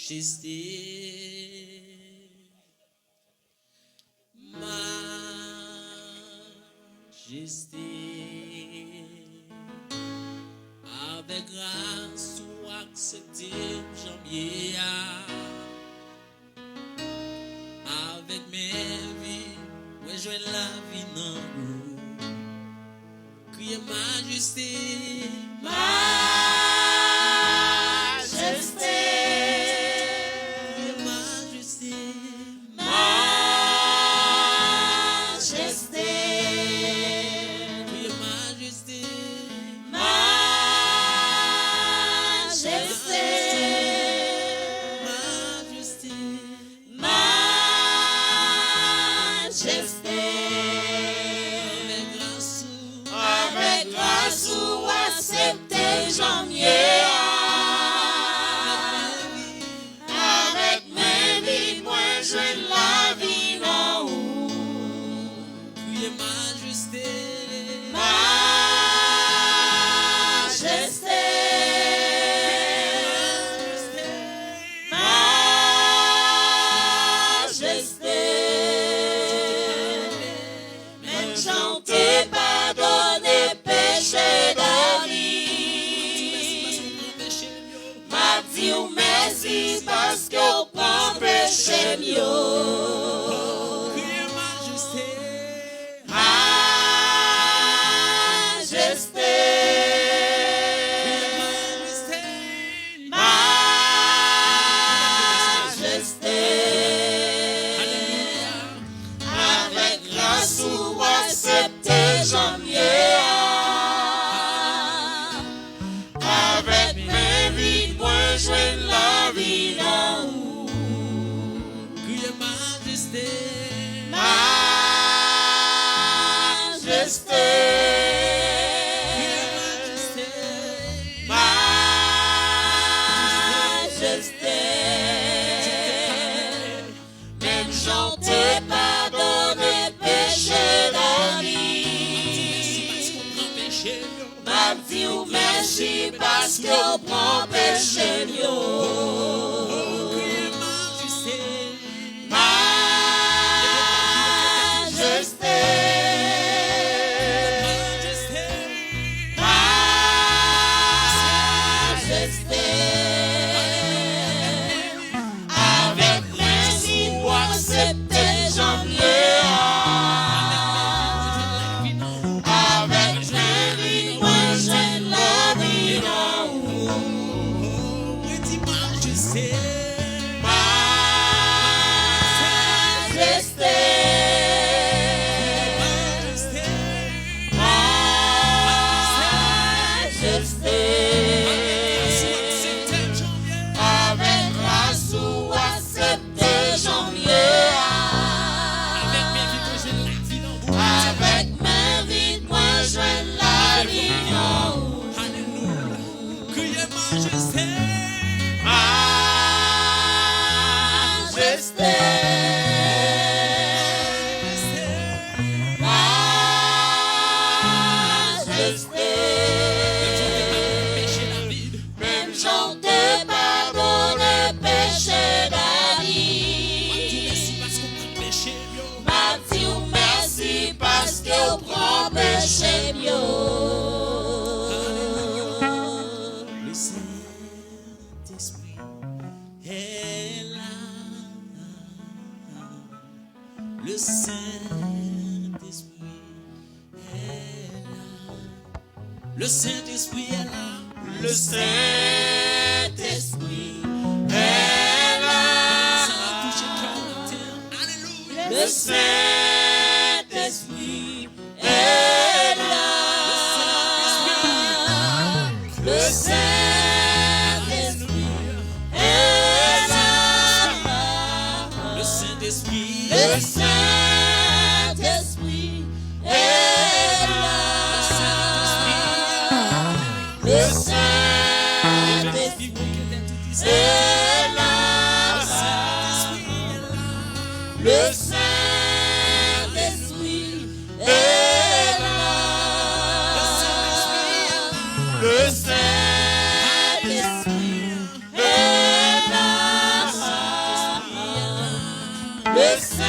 Majesté, avec grâce ou accepter janvier, avec mes vies, ouais, je la vie non vous. Criez majesté, majesté, majesté, majesté, criez majesté, majesté, majesté, majesté. avec grâce Ou accepter janvier avec mes vies, moi je la vis en haut. criez majesté, Majesté, majesté, même chanter, pardonner péché d'avis. M'a dit ou merci parce qu'on prend péché mieux. criez majesté, Majesté, majesté, avec grâce ou accepter janvier, avec mes vies, moi je la vie en haut. criez majesté, Majesté, majesté, même chanter, pardonner péché d'avis. M'a dit ou merci parce qu'on prend péché mieux. criez majesté, Majesté, majesté, avec merci ou accepter janvier, avec mes vies, moi je la vis en haut. criez majesté, Majesté, majesté, avec grâce ou accepter janvier, avec mes vies, moi je la vis en haut. criez majesté, Majesté, majesté, même chanter, pardonner péché d'avis. M'a dit ou merci parce qu'on prend péché mieux. le Saint-Esprit est là, le Saint-Esprit est là, le Saint-Esprit est là, Le Saint-Esprit est là. ça va toucher le cœur matin. Alléluia, Le Saint-Esprit est là. Le Saint-Esprit est là. le Saint-Esprit Le Saint-Esprit est là. Le Saint-Esprit est là. Le Saint-Esprit est là. Le Saint-Esprit est là. Le Saint-Esprit